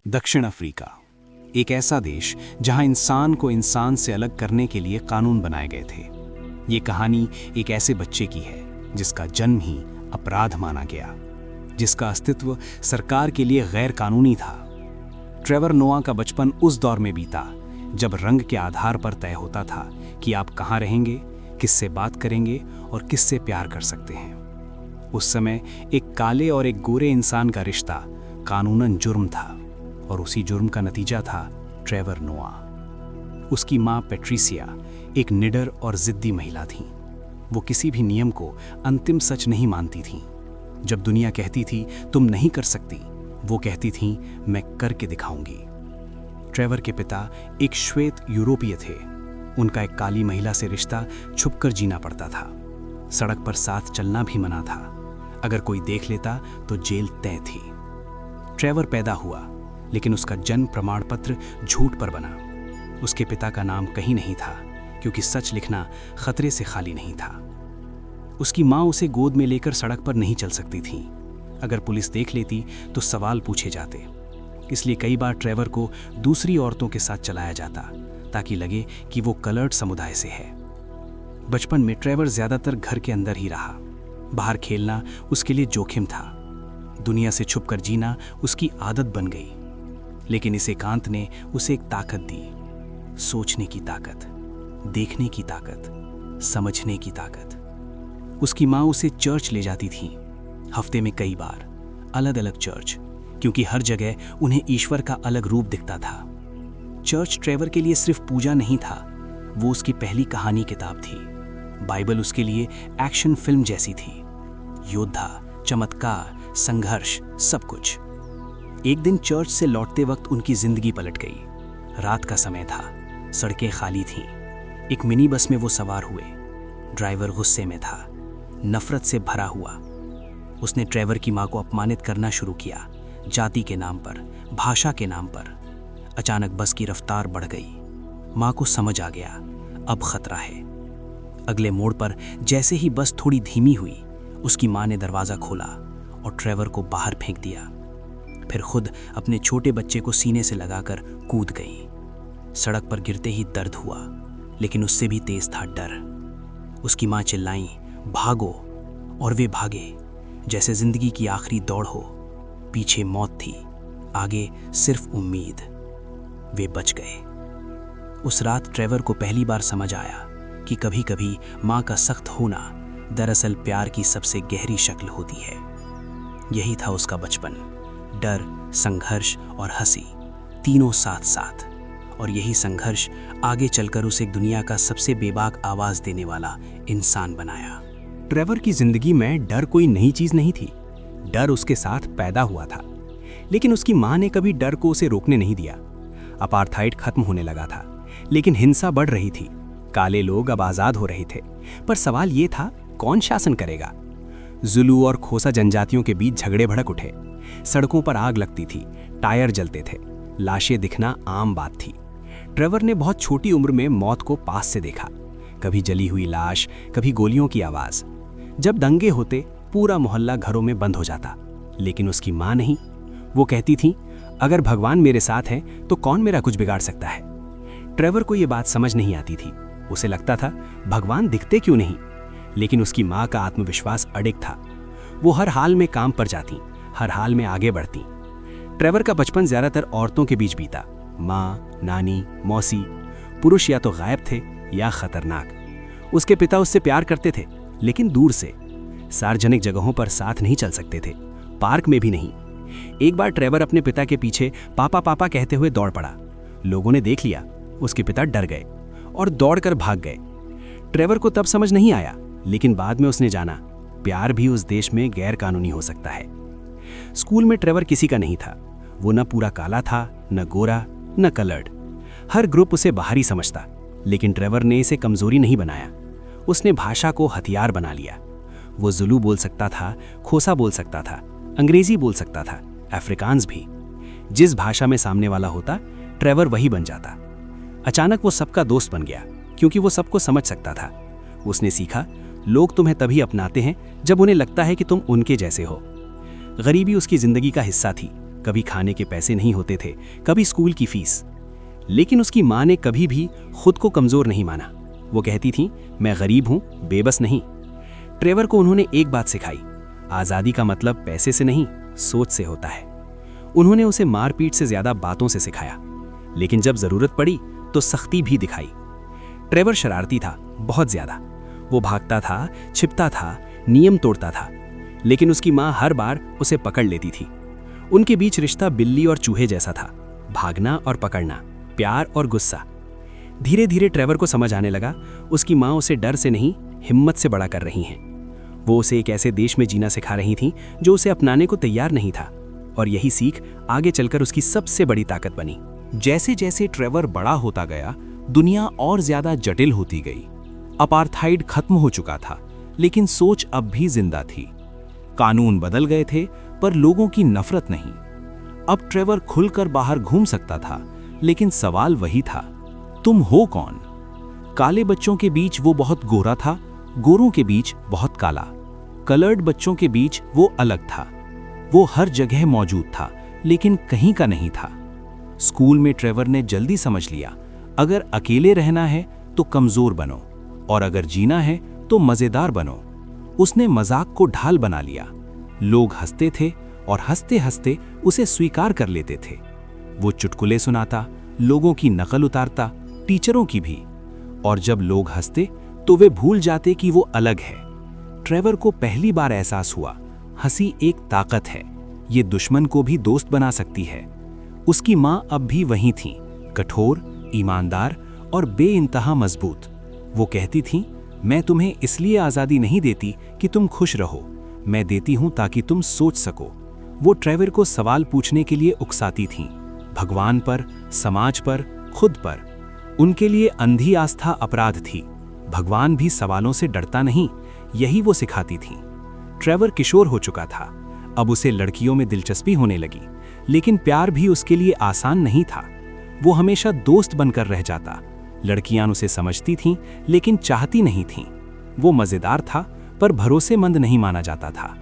दक्षिण अफ्रीका, एक ऐसा देश जहां इंसान को इंसान से अलग करने के लिए कानून बनाए गए थे। ये कहानी एक ऐसे बच्चे की है जिसका जन्म ही अपराध माना गया, जिसका अस्तित्व सरकार के लिए गैर कानूनी था। ट्रेवर नोआ का बचपन उस दौर में बीता जब रंग के आधार पर तय होता था कि आप कहाँ रहेंगे, किससे बात करेंगे और किससे प्यार कर सकते हैं। उस समय एक काले और एक गोरे इंसान का रिश्ता कानूनन जुर्म था और उसी जुर्म का नतीजा था ट्रेवर नोआ। उसकी माँ पैट्रिसिया एक निडर और जिद्दी महिला थी। वो किसी भी नियम को अंतिम सच नहीं मानती थी। जब दुनिया कहती थी तुम नहीं कर सकती, वो कहती थी मैं करके दिखाऊंगी। ट्रेवर के पिता एक श्वेत यूरोपीय थे। उनका एक काली महिला से रिश्ता छुपकर जीना पड़ता था। सड़क पर साथ चलना भी मना था। अगर कोई देख लेता तो जेल तय थी। ट्रेवर पैदा हुआ, लेकिन उसका जन्म प्रमाण पत्र झूठ पर बना। उसके पिता का नाम कहीं नहीं था, क्योंकि सच लिखना खतरे से खाली नहीं था। उसकी माँ उसे गोद में लेकर सड़क पर नहीं चल सकती थी। अगर पुलिस देख लेती तो सवाल पूछे जाते। इसलिए कई बार ट्रेवर को दूसरी औरतों के साथ चलाया जाता, ताकि लगे कि वो कलर्ड समुदाय से है। बचपन में ट्रेवर ज्यादातर घर के अंदर ही रहा। बाहर खेलना उसके लिए जोखिम था। दुनिया से छुपकर जीना उसकी आदत बन गई। लेकिन इस एकांत ने उसे एक ताकत दी, सोचने की ताकत, देखने की ताकत, समझने की ताकत। उसकी माँ उसे चर्च ले जाती थी, हफ्ते में कई बार, अलग अलग चर्च, क्योंकि हर जगह उन्हें ईश्वर का अलग रूप दिखता था। चर्च ट्रेवर के लिए सिर्फ पूजा नहीं था, वो उसकी पहली कहानी किताब थी। बाइबल उसके लिए एक्शन फिल्म जैसी थी। योद्धा, चमत्कार, संघर्ष, सब कुछ। एक दिन चर्च से लौटते वक्त उनकी जिंदगी पलट गई। रात का समय था, सड़कें खाली थीं। एक मिनी बस में वो सवार हुए। ड्राइवर गुस्से में था, नफरत से भरा हुआ। उसने ट्रेवर की माँ को अपमानित करना शुरू किया, जाति के नाम पर, भाषा के नाम पर। अचानक बस की रफ्तार बढ़ गई। माँ को समझ आ गया, अब खतरा है। अगले मोड़ पर जैसे ही बस थोड़ी धीमी हुई, उसकी माँ ने दरवाज़ा खोला और ट्रेवर को बाहर फेंक दिया। फिर खुद अपने छोटे बच्चे को सीने से लगाकर कूद गई। सड़क पर गिरते ही दर्द हुआ, लेकिन उससे भी तेज था डर। उसकी माँ चिल्लाई, भागो, और वे भागे जैसे जिंदगी की आखिरी दौड़ हो। पीछे मौत थी, आगे सिर्फ उम्मीद। वे बच गए। उस रात ट्रेवर को पहली बार समझ आया कि कभी कभी माँ का सख्त होना दरअसल प्यार की सबसे गहरी शक्ल होती है। यही था उसका बचपन, डर, संघर्ष और हंसी, तीनों साथ साथ। और यही संघर्ष आगे चलकर उसे दुनिया का सबसे बेबाक आवाज देने वाला इंसान बनाया। ट्रेवर की जिंदगी में डर कोई नई चीज नहीं थी। डर उसके साथ पैदा हुआ था, लेकिन उसकी माँ ने कभी डर को उसे रोकने नहीं दिया। अपार्थाइड खत्म होने लगा था, लेकिन हिंसा बढ़ रही थी। काले लोग अब आजाद हो रहे थे, पर सवाल ये था, कौन शासन करेगा? जुलू और खोसा जनजातियों के बीच झगड़े भड़क उठे। सड़कों पर आग लगती थी, टायर जलते थे, लाशें दिखना आम बात थी। ट्रेवर ने बहुत छोटी उम्र में मौत को पास से देखा। कभी जली हुई लाश, कभी गोलियों की आवाज। जब दंगे होते, पूरा मोहल्ला घरों में बंद हो जाता, लेकिन उसकी माँ नहीं। वो कहती थी, अगर भगवान मेरे साथ है तो कौन मेरा कुछ बिगाड़ सकता है? ट्रेवर को ये बात समझ नहीं आती थी। उसे लगता था, भगवान दिखते क्यों नहीं? लेकिन उसकी माँ का आत्मविश्वास अडिग था। वो हर हाल में काम पर जाती, हर हाल में आगे बढ़ती। ट्रेवर का बचपन ज्यादातर औरतों के बीच बीता। माँ, नानी, मौसी। पुरुष या तो गायब थे या खतरनाक। उसके पिता उससे प्यार करते थे, लेकिन दूर से। सार्वजनिक जगहों पर साथ नहीं चल सकते थे, पार्क में भी नहीं। एक बार ट्रेवर अपने पिता के पीछे पापा पापा कहते हुए दौड़ पड़ा। लोगों ने देख लिया। उसके पिता डर गए और दौड़कर भाग गए। ट्रेवर को तब समझ नहीं आया, लेकिन बाद में उसने जाना, प्यार भी उस देश में गैर कानूनी हो सकता है। स्कूल में ट्रेवर किसी का नहीं था। वो न पूरा काला था, न गोरा, न कलर्ड। हर ग्रुप उसे बाहरी समझता, लेकिन ट्रेवर ने इसे कमजोरी नहीं बनाया। उसने भाषा को हथियार बना लिया। वो जुलू बोल सकता था, खोसा बोल सकता था, अंग्रेजी बोल सकता था, अफ्रीकांस भी। जिस भाषा में सामने वाला होता, ट्रेवर वही बन जाता। अचानक वो सबका दोस्त बन गया, क्योंकि वो सबको समझ सकता था। उसने सीखा, लोग तुम्हें तभी अपनाते हैं जब उन्हें लगता है कि तुम उनके जैसे हो। गरीबी उसकी जिंदगी का हिस्सा थी, कभी खाने के पैसे नहीं होते थे, कभी स्कूल की फीस। लेकिन उसकी माँ ने कभी भी खुद को कमज़ोर नहीं माना। वो कहती थी, मैं गरीब हूँ, बेबस नहीं। ट्रेवर को उन्होंने एक बात सिखाई, आज़ादी का मतलब पैसे से नहीं, सोच से होता है। उन्होंने उसे मारपीट से ज़्यादा बातों से सिखाया, लेकिन जब ज़रूरत पड़ी तो सख्ती भी दिखाई। ट्रेवर शरारती था, बहुत ज़्यादा। वो भागता था, छिपता था, नियम तोड़ता था, लेकिन उसकी माँ हर बार उसे पकड़ लेती थी। उनके बीच रिश्ता बिल्ली और चूहे जैसा था, भागना और पकड़ना, प्यार और गुस्सा। धीरे धीरे ट्रेवर को समझ आने लगा, उसकी माँ उसे डर से नहीं, हिम्मत से बड़ा कर रही हैं। वो उसे एक ऐसे देश में जीना सिखा रही थीं जो उसे अपनाने को तैयार नहीं था, और यही सीख आगे चलकर उसकी सबसे बड़ी ताकत बनी। जैसे जैसे ट्रेवर बड़ा होता गया, दुनिया और ज्यादा जटिल होती गई। अपार्थाइड खत्म हो चुका था, लेकिन सोच अब भी जिंदा थी। कानून बदल गए थे, पर लोगों की नफरत नहीं। अब ट्रेवर खुलकर बाहर घूम सकता था, लेकिन सवाल वही था, तुम हो कौन? काले बच्चों के बीच वो बहुत गोरा था, गोरों के बीच बहुत काला। कलर्ड बच्चों के बीच वो अलग था। वो हर जगह मौजूद था, लेकिन कहीं का नहीं था। स्कूल में ट्रेवर ने जल्दी समझ लिया, अगर अकेले रहना है तो कमजोर बनो, और अगर जीना है तो मजेदार बनो। उसने मजाक को ढाल बना लिया। लोग हंसते थे और हंसते हंसते उसे स्वीकार कर लेते थे। वो चुटकुले सुनाता, लोगों की नकल उतारता, टीचरों की भी। और जब लोग हंसते तो वे भूल जाते कि वो अलग है। ट्रेवर को पहली बार एहसास हुआ, हंसी एक ताकत है, ये दुश्मन को भी दोस्त बना सकती है। उसकी माँ अब भी वहीं थी, कठोर, ईमानदार और बेइंतहा मजबूत। वो कहती थी, मैं तुम्हें इसलिए आज़ादी नहीं देती कि तुम खुश रहो, मैं देती हूँ ताकि तुम सोच सको। वो ट्रेवर को सवाल पूछने के लिए उकसाती थीं, भगवान पर, समाज पर, खुद पर। उनके लिए अंधी आस्था अपराध थी। भगवान भी सवालों से डरता नहीं, यही वो सिखाती थीं। ट्रेवर किशोर हो चुका था, अब उसे लड़कियों में दिलचस्पी होने लगी, लेकिन प्यार भी उसके लिए आसान नहीं था। वो हमेशा दोस्त बनकर रह जाता। लड़कियां उसे समझती थीं, लेकिन चाहती नहीं थीं। वो मजेदार था, पर भरोसेमंद नहीं माना जाता था।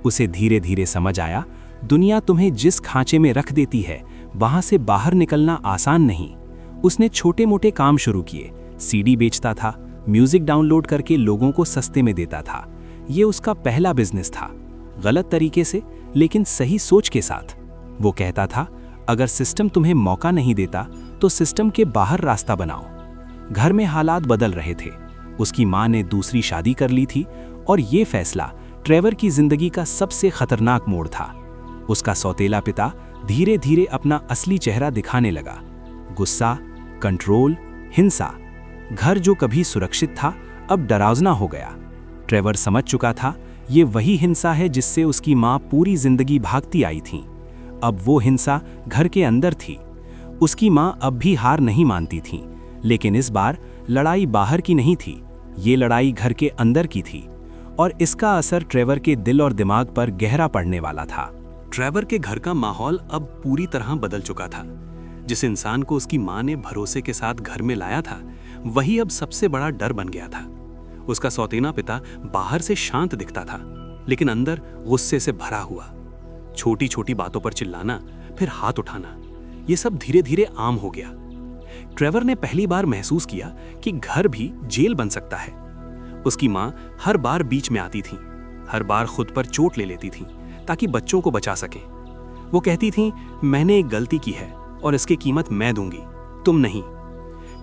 उसे धीरे धीरे समझ आया, दुनिया तुम्हें जिस खांचे में रख देती है, वहां से बाहर निकलना आसान नहीं। उसने छोटे मोटे काम शुरू किए, सीडी बेचता था, म्यूजिक डाउनलोड करके लोगों को सस्ते में देता था। ये उसका पहला बिजनेस था, गलत तरीके से, लेकिन सही सोच के साथ। वो कहता था, अगर सिस्टम तुम्हें मौका नहीं देता तो सिस्टम के बाहर रास्ता बनाओ। घर में हालात बदल रहे थे। उसकी माँ ने दूसरी शादी कर ली थी, और ये फैसला ट्रेवर की जिंदगी का सबसे खतरनाक मोड़ था। उसका सौतेला पिता धीरे धीरे अपना असली चेहरा दिखाने लगा। गुस्सा, कंट्रोल, हिंसा। घर जो कभी सुरक्षित था, अब डरावना हो गया। ट्रेवर समझ चुका था, ये वही हिंसा है जिससे उसकी माँ पूरी जिंदगी भागती आई थी। अब वो हिंसा घर के अंदर थी। उसकी माँ अब भी हार नहीं मानती थी, लेकिन इस बार लड़ाई बाहर की नहीं थी, ये लड़ाई घर के अंदर की थी, और इसका असर ट्रेवर के दिल और दिमाग पर गहरा पड़ने वाला था। ट्रेवर के घर का माहौल अब पूरी तरह बदल चुका था। जिस इंसान को उसकी माँ ने भरोसे के साथ घर में लाया था, वही अब सबसे बड़ा डर बन गया था। उसका सौतेला पिता बाहर से शांत दिखता था, लेकिन अंदर गुस्से से भरा हुआ। छोटी छोटी बातों पर चिल्लाना, फिर हाथ उठाना, ये सब धीरे धीरे आम हो गया। ट्रेवर ने पहली बार महसूस किया कि घर भी जेल बन सकता है। उसकी माँ हर बार बीच में आती थी, हर बार खुद पर चोट ले लेती थी ताकि बच्चों को बचा सकें। वो कहती थी, मैंने एक गलती की है और इसकी कीमत मैं दूंगी, तुम नहीं।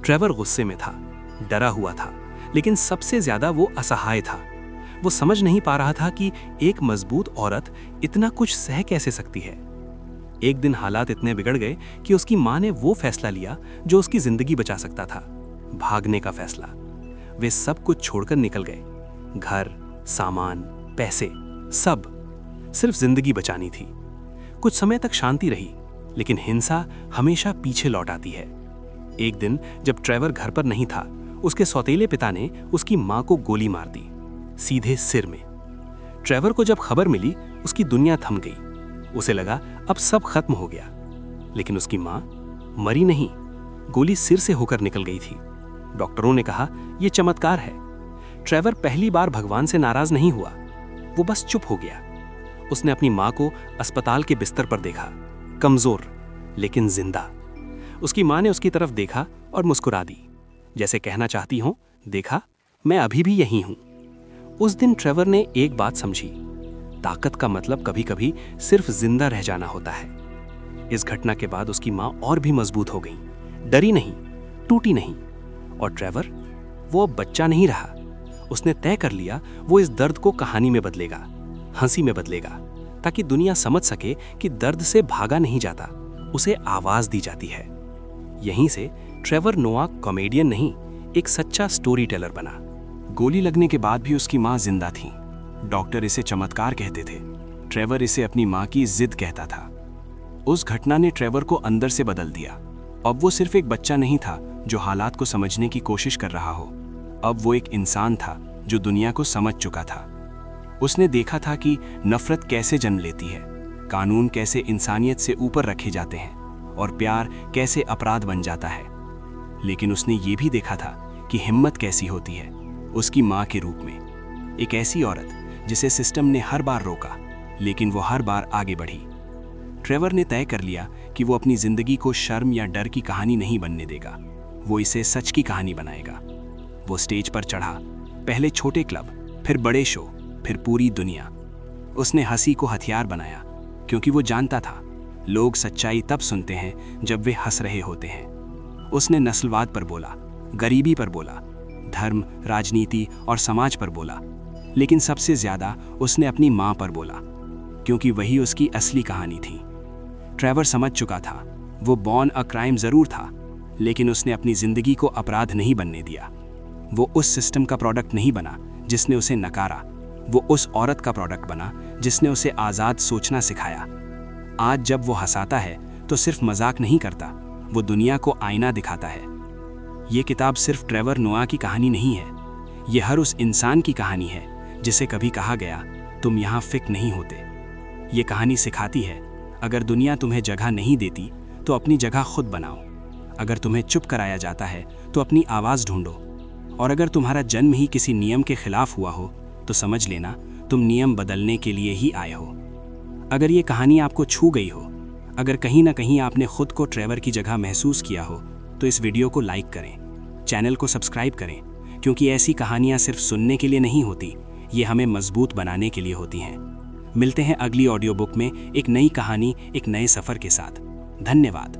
ट्रेवर गुस्से में था, डरा हुआ था, लेकिन सबसे ज्यादा वो असहाय था। वो समझ नहीं पा रहा था कि एक मजबूत औरत इतना कुछ सह कैसे सकती है। एक दिन हालात इतने बिगड़ गए कि उसकी माँ ने वो फैसला लिया जो उसकी जिंदगी बचा सकता था, भागने का फैसला। वे सब कुछ छोड़कर निकल गए, घर, सामान, पैसे, सब, सिर्फ जिंदगी बचानी थी। कुछ समय तक शांति रही, लेकिन हिंसा हमेशा पीछे लौट आती है। एक दिन जब ट्रेवर घर पर नहीं था, उसके सौतेले पिता ने उसकी माँ को गोली मार दी, सीधे सिर में। ट्रेवर को जब खबर मिली, उसकी दुनिया थम गई। उसे लगा अब सब खत्म हो गया, लेकिन उसकी माँ मरी नहीं, गोली सिर से होकर निकल गई थी। डॉक्टरों ने कहा यह चमत्कार है। ट्रेवर पहली बार भगवान से नाराज नहीं हुआ, वो बस चुप हो गया। उसने अपनी माँ को अस्पताल के बिस्तर पर देखा, कमजोर लेकिन जिंदा। उसकी माँ ने उसकी तरफ देखा और मुस्कुरा दी, जैसे कहना चाहती हो, देखा मैं अभी भी यही हूं। उस दिन ट्रेवर ने एक बात समझी, ताकत का मतलब कभी कभी सिर्फ जिंदा रह जाना होता है। इस घटना के बाद उसकी माँ और भी मजबूत हो गई, डरी नहीं, टूटी नहीं। और ट्रेवर, वो अब बच्चा नहीं रहा। उसने तय कर लिया वो इस दर्द को कहानी में बदलेगा, हंसी में बदलेगा, ताकि दुनिया समझ सके कि दर्द से भागा नहीं जाता, उसे आवाज दी जाती है। यहीं से ट्रेवर नोआ कॉमेडियन नहीं, एक सच्चा स्टोरी टेलर बना। गोली लगने के बाद भी उसकी माँ जिंदा थी। डॉक्टर इसे चमत्कार कहते थे, ट्रेवर इसे अपनी माँ की जिद कहता था। उस घटना ने ट्रेवर को अंदर से बदल दिया। अब वो सिर्फ एक बच्चा नहीं था जो हालात को समझने की कोशिश कर रहा हो, अब वो एक इंसान था जो दुनिया को समझ चुका था। उसने देखा था कि नफरत कैसे जन्म लेती है, कानून कैसे इंसानियत से ऊपर रखे जाते हैं और प्यार कैसे अपराध बन जाता है। लेकिन उसने ये भी देखा था कि हिम्मत कैसी होती है, उसकी माँ के रूप में, एक ऐसी औरत जिसे सिस्टम ने हर बार रोका, लेकिन वो हर बार आगे बढ़ी। ट्रेवर ने तय कर लिया कि वो अपनी जिंदगी को शर्म या डर की कहानी नहीं बनने देगा, वो इसे सच की कहानी बनाएगा। वो स्टेज पर चढ़ा, पहले छोटे क्लब, फिर बड़े शो, फिर पूरी दुनिया। उसने हंसी को हथियार बनाया, क्योंकि वो जानता था लोग सच्चाई तब सुनते हैं जब वे हंस रहे होते हैं। उसने नस्लवाद पर बोला, गरीबी पर बोला, धर्म, राजनीति और समाज पर बोला, लेकिन सबसे ज्यादा उसने अपनी माँ पर बोला, क्योंकि वही उसकी असली कहानी थी। ट्रेवर समझ चुका था वो बॉर्न अ क्राइम जरूर था, लेकिन उसने अपनी जिंदगी को अपराध नहीं बनने दिया। वो उस सिस्टम का प्रोडक्ट नहीं बना जिसने उसे नकारा, वो उस औरत का प्रोडक्ट बना जिसने उसे आज़ाद सोचना सिखाया। आज जब वो हंसाता है तो सिर्फ मजाक नहीं करता, वो दुनिया को आईना दिखाता है। ये किताब सिर्फ ट्रेवर नोआ की कहानी नहीं है, ये हर उस इंसान की कहानी है जिसे कभी कहा गया तुम यहाँ फिट नहीं होते। ये कहानी सिखाती है, अगर दुनिया तुम्हें जगह नहीं देती तो अपनी जगह खुद बनाओ। अगर तुम्हें चुप कराया जाता है तो अपनी आवाज़ ढूंढो। और अगर तुम्हारा जन्म ही किसी नियम के खिलाफ हुआ हो तो समझ लेना तुम नियम बदलने के लिए ही आए हो। अगर ये कहानी आपको छू गई हो, अगर कहीं ना कहीं आपने खुद को ट्रेवर की जगह महसूस किया हो, तो इस वीडियो को लाइक करें, चैनल को सब्सक्राइब करें, क्योंकि ऐसी कहानियाँ सिर्फ सुनने के लिए नहीं होती, ये हमें मजबूत बनाने के लिए होती हैं। मिलते हैं अगली ऑडियो बुक में एक नई कहानी, एक नए सफ़र के साथ। धन्यवाद।